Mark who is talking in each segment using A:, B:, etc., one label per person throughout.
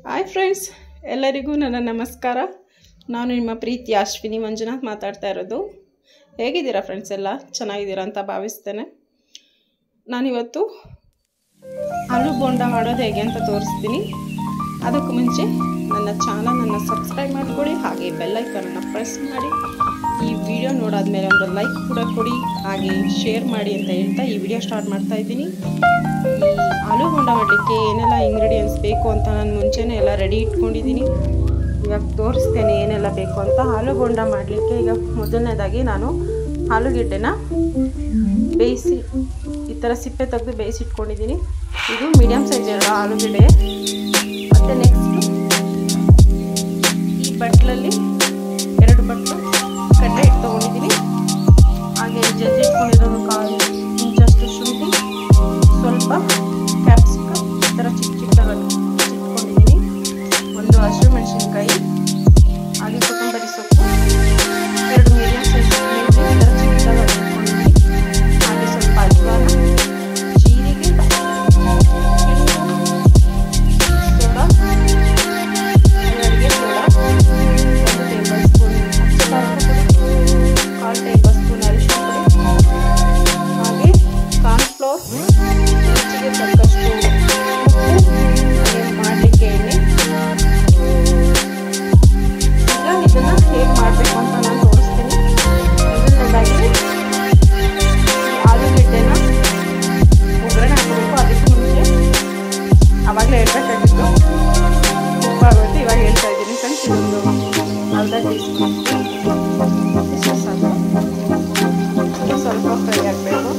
A: Hi friends, ಎಲ್ಲರಿಗೂ ನನ್ನ ನಮಸ್ಕಾರ. ನಾನು ನಿಮ್ಮ ಪ್ರೀತಿ ಅಶ್ವಿನಿ ಮಂಜುನಾಥ್ ಮಾತಾಡ್ತಾ ಇರೋದು. ಹೇಗಿದ್ದೀರಾ ಫ್ರೆಂಡ್ಸ್? ಎಲ್ಲ ಚೆನ್ನಾಗಿದ್ದೀರಾ ಅಂತ ಭಾವಿಸ್ತೇನೆ. ನಾನಿವತ್ತು ಆಲೂ ಬೋಂಡ ಮಾಡೋದು ಹೇಗೆ ಅಂತ ತೋರಿಸ್ತೀನಿ. ಅದಕ್ಕೂ ಮುಂಚೆ ನನ್ನ ಚಾನಲನ್ನು ಸಬ್ಸ್ಕ್ರೈಬ್ ಮಾಡಿಕೊಡಿ, ಹಾಗೆ ಬೆಲ್ ಐಕಾನನ್ನು ಪ್ರೆಸ್ ಮಾಡಿ. ಈ ವಿಡಿಯೋ ನೋಡಾದ್ಮೇಲೆ ಒಂದು ಲೈಕ್ ಕೂಡ ಕೊಡಿ, ಹಾಗೆ ಶೇರ್ ಮಾಡಿ ಅಂತ ಹೇಳ್ತಾ ಈ ವಿಡಿಯೋ ಸ್ಟಾರ್ಟ್ ಮಾಡ್ತಾ ಇದ್ದೀನಿ. ಆಲೂ ಬೋಂಡ ಮಾಡಲಿಕ್ಕೆ ಏನೆಲ್ಲ ಇಂಗ್ರೀಡಿಯೆಂಟ್ಸ್ ಬೇಕು ಅಂತ ನಾನು ಮುಂಚೆನೇ ಎಲ್ಲ ರೆಡಿ ಇಟ್ಕೊಂಡಿದ್ದೀನಿ. ಇವಾಗ ತೋರಿಸ್ತೇನೆ ಏನೆಲ್ಲ ಬೇಕು ಅಂತ. ಆಲೂ ಬೋಂಡ ಮಾಡಲಿಕ್ಕೆ ಈಗ ಮೊದಲನೇದಾಗಿ ನಾನು ಆಲೂಗೆಡ್ಡೆನ ಬೇಯಿಸಿ ಈ ಥರ ಸಿಪ್ಪೆ ತೆಗೆದು ಬೇಯಿಸಿಟ್ಕೊಂಡಿದ್ದೀನಿ. ಇದು ಮೀಡಿಯಮ್ ಸೈಜ್ ಎರಡು ಆಲೂಗೆಡ್ಡೆ. ಮತ್ತು ನೆಕ್ಸ್ಟು ಈ ಬಟ್ಲಲ್ಲಿ 2 ಬಟ್ಲು ಕಡಲೆ ಹಿಟ್ಟು ತೊಗೊಂಡಿದ್ದೀನಿ. ಹಾಗೆ ಜಜ್ಜಿಟ್ಕೊಂಡಿರೋದು ಕಾಲು ಇಂಚಷ್ಟು ಶುಂಠಿ, ಸ್ವಲ್ಪ ಕ್ಯಾಪ್ಸಿಕಮ್ ಈ ಥರ ಚಿಕ್ಕದಾಗಿ ಇಟ್ಕೊಂಡಿದ್ದೀನಿ. ಒಂದು ಹಸಿರು ಮೆಣಸಿನ್ಕಾಯಿ, ಹಾಗೆ ಕೊತ್ತಂಬರಿ ಸೊಪ್ಪು, 2 ಮೀಡಿಯಮ್ ಸೈಜ್ ಈ ಥರ ಚಿಕ್ಕದಾಗಿ ಇಟ್ಕೊಂಡಿದ್ದೀನಿ. ಹಾಗೆ ಸ್ವಲ್ಪ ಅಜ್ವಾನ, ಜೀರಿಗೆ, ಸೋಡಾ, ಅಡುಗೆ ಸೋಡಾ, 1 ಟೇಬಲ್ ಸ್ಪೂನ್ ಕಾಲು ಟೇಬಲ್ ಸ್ಪೂನ್ ಅರಿಶಿನ ಪುಡಿ, ಹಾಗೆ ಕಾರ್ನ್ಫ್ಲೋರ್, ರುಚಿಗೆ ತಕ್ಕಷ್ಟು ಉಪ್ಪು, ಮಾಡಲಿಕ್ಕೆ ಎಣ್ಣೆ. ಈಗ ಇದನ್ನು ಹೇಗೆ ಮಾಡಬೇಕು ಅಂತ ನಾನು ತೋರಿಸ್ತೀನಿ. ಮೊದಲನೇದಾಗಿ ಆಲೂಗೆಡ್ಡೆನ ಒಗ್ಗರಣೆ ಹಾಕಬೇಕು. ಅದಕ್ಕೆ ಮುಂಚೆ ಆವಾಗಲೇ ಹೇಳ್ಬೇಕಾಗಿತ್ತು, ಉಪ್ಪಾಗುತ್ತೆ. ಇವಾಗ ಹೇಳ್ತಾ ಇದ್ದೀನಿ ಫ್ರೆಂಡ್ಸ್. ಇದೊಂದು ಅರ್ಧ ಟೀ ಸ್ಪೂನ್ ಸಾಕು. ಸ್ವಲ್ಪ ಫ್ರೈ ಆಗಬೇಕು.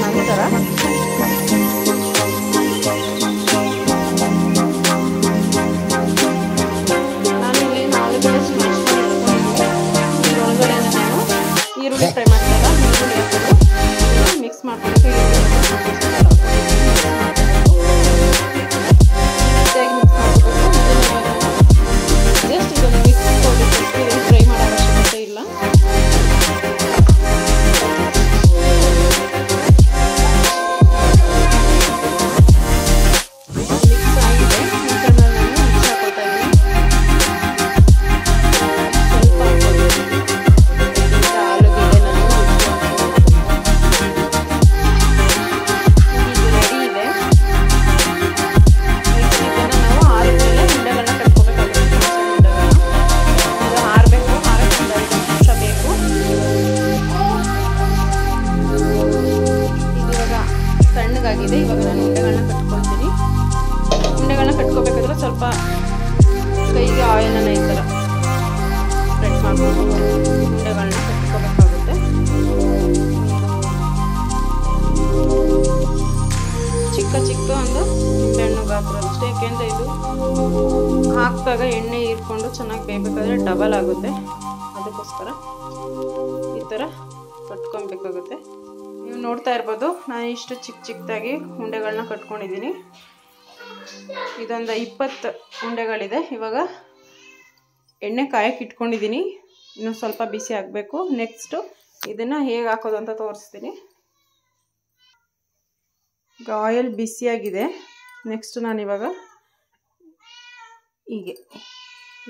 A: ನಂತರ ನಾನಿಲ್ಲಿ ಆಲೂಗಡ್ಡೆ ಸ್ಮ್ಯಾಶ್ ಮಾಡಿ ಇಟ್ಕೊಂಡಿದ್ದೀನಿ. ಒಳಗಡೆ ನಾನು ಈರುಳ್ಳಿ ಫ್ರೈ ಮಾಡ್ತಾಗ ಈರುಳ್ಳಿ ಹಾಕೋದು ಮಿಕ್ಸ್ ಮಾಡ್ಕೊಂಡು ಜಸ್ಟ್ ಇದನ್ನು ಮಿಕ್ಸ್ ಕೊಡಬೇಕು. ಫ್ರೈ ಮಾಡೋ ಅವಶ್ಯಕತೆ ಇಲ್ಲ. ಇವಾಗ ನಾನು ಉಂಡೆಗಳನ್ನ ಕಟ್ಕೊಳ್ತೀನಿ. ಉಂಡೆಗಳನ್ನ ಕಟ್ಕೋಬೇಕಾದ್ರೆ ಸ್ವಲ್ಪ ಕೈಗೆ ಆಯಿಲನ್ನು ಈ ಥರ ಸ್ಪ್ರೆಡ್ ಮಾಡ್ಕೊಂಡು ಉಂಡೆಗಳನ್ನ ಕಟ್ಕೋಬೇಕಾಗುತ್ತೆ. ಚಿಕ್ಕ ಒಂದು ನಿಂಬೆಹಣ್ಣು ಗಾತ್ರ ಅಷ್ಟೇ. ಏಕೆಂದರೆ ಇದು ಹಾಕಿದಾಗ ಎಣ್ಣೆ ಹೀರ್ಕೊಂಡು ಚೆನ್ನಾಗಿ ಬೇಯಬೇಕಾದ್ರೆ ಡಬಲ್ ಆಗುತ್ತೆ. ಅದಕ್ಕೋಸ್ಕರ ಈ ಥರ ಕಟ್ಕೊಬೇಕಾಗುತ್ತೆ. ನೀವು ನೋಡ್ತಾ ಇರ್ಬೋದು, ನಾನು ಇಷ್ಟು ಚಿಕ್ಕದಾಗಿ ಉಂಡೆಗಳನ್ನ ಕಟ್ಕೊಂಡಿದ್ದೀನಿ. ಇದೊಂದು 20 ಉಂಡೆಗಳಿದೆ. ಇವಾಗ ಎಣ್ಣೆ ಕಾಯಕ್ಕೆ ಇಟ್ಕೊಂಡಿದ್ದೀನಿ. ಇನ್ನೂ ಸ್ವಲ್ಪ ಬಿಸಿ ಆಗಬೇಕು. ನೆಕ್ಸ್ಟು ಇದನ್ನು ಹೇಗೆ ಹಾಕೋದು ಅಂತ ತೋರಿಸ್ತೀನಿ. ಈಗ ಆಯಿಲ್ ಬಿಸಿಯಾಗಿದೆ. ನೆಕ್ಸ್ಟ್ ನಾನಿವಾಗ ಹೀಗೆ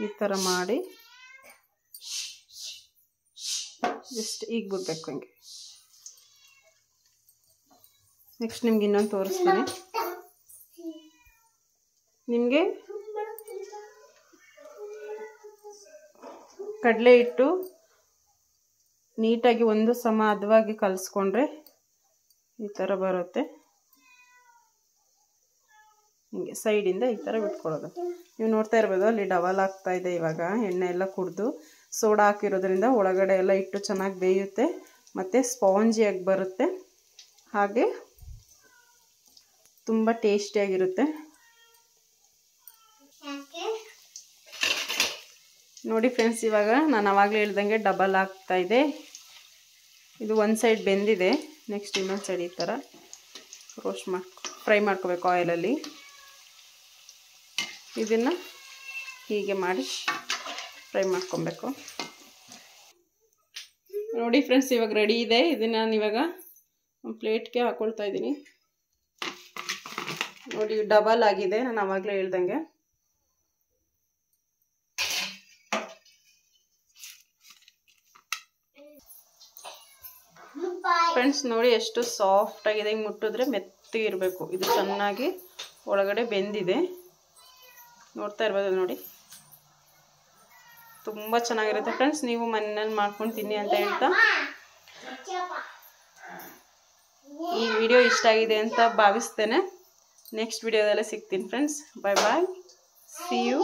A: ಈ ಥರ ಮಾಡಿ ಜಸ್ಟ್ ಈಗ ಬಿಡಬೇಕು ಹಂಗೆ. ನೆಕ್ಸ್ಟ್ ನಿಮ್ಗೆ ಇನ್ನೊಂದು ತೋರಿಸ್ತೀನಿ. ನಿಮಗೆ ಕಡಲೆ ಹಿಟ್ಟು ನೀಟಾಗಿ ಒಂದು ಸಮ ಹದವಾಗಿ ಕಲಿಸ್ಕೊಂಡ್ರೆ ಈ ಥರ ಬರುತ್ತೆ. ಹಿಂಗೆ ಸೈಡಿಂದ ಈ ಥರ ಬಿಟ್ಕೊಳ್ಳೋದು. ನೀವು ನೋಡ್ತಾ ಇರ್ಬೋದು, ಅಲ್ಲಿ ಡಬಲ್ ಆಗ್ತಾ ಇದೆ. ಇವಾಗ ಎಣ್ಣೆ ಎಲ್ಲ ಕುಡಿದು ಸೋಡಾ ಹಾಕಿರೋದ್ರಿಂದ ಒಳಗಡೆ ಎಲ್ಲ ಹಿಟ್ಟು ಚೆನ್ನಾಗಿ ಬೇಯುತ್ತೆ ಮತ್ತು ಸ್ಪಾಂಜಿಯಾಗಿ ಬರುತ್ತೆ. ಹಾಗೆ ತುಂಬ ಟೇಸ್ಟಿಯಾಗಿರುತ್ತೆ. ನೋಡಿ ಫ್ರೆಂಡ್ಸ್, ಇವಾಗ ನಾನು ಆವಾಗಲೇ ಹೇಳ್ದಂಗೆ ಡಬಲ್ ಆಗ್ತಾ ಇದೆ. ಇದು ಒಂದು ಸೈಡ್ ಬೆಂದಿದೆ. ನೆಕ್ಸ್ಟ್ ಇನ್ನೊಂದು ಸೈಡ್ ಈ ಥರ ಫ್ರೈ ಮಾಡ್ಕೋಬೇಕು ಆಯಿಲಲ್ಲಿ. ಇದನ್ನು ಹೀಗೆ ಮಾಡಿ ಫ್ರೈ ಮಾಡ್ಕೊಬೇಕು. ನೋಡಿ ಫ್ರೆಂಡ್ಸ್, ಇವಾಗ ರೆಡಿ ಇದೆ. ಇದನ್ನು ನಾನು ಇವಾಗ ಒಂದು ಪ್ಲೇಟ್ಗೆ ಹಾಕ್ಕೊಳ್ತಾ ಇದ್ದೀನಿ. ನೋಡಿ ಡಬಲ್ ಆಗಿದೆ, ನಾನು ಆವಾಗಲೇ ಹೇಳ್ದಂಗೆ. ಫ್ರೆಂಡ್ಸ್ ನೋಡಿ ಎಷ್ಟು ಸಾಫ್ಟ್ ಆಗಿದೆ. ಹಿಂಗೆ ಮುಟ್ಟಿದ್ರೆ ಮೆತ್ತಗೆ ಇರಬೇಕು. ಇದು ಚೆನ್ನಾಗಿ ಒಳಗಡೆ ಬೆಂದಿದೆ, ನೋಡ್ತಾ ಇರ್ಬೋದು ನೋಡಿ. ತುಂಬ ಚೆನ್ನಾಗಿರುತ್ತೆ ಫ್ರೆಂಡ್ಸ್. ನೀವು ಮನೆಯಲ್ಲಿ ಮಾಡ್ಕೊಂಡು ತಿನ್ನಿ ಅಂತ ಹೇಳ್ತಾ ಈ ವಿಡಿಯೋ ಇಷ್ಟ ಆಗಿದೆ ಅಂತ ಭಾವಿಸ್ತೇನೆ. ನೆಕ್ಸ್ಟ್ ವಿಡಿಯೋದಲ್ಲೇ ಸಿಗ್ತೀನಿ friends. Bye bye, see you.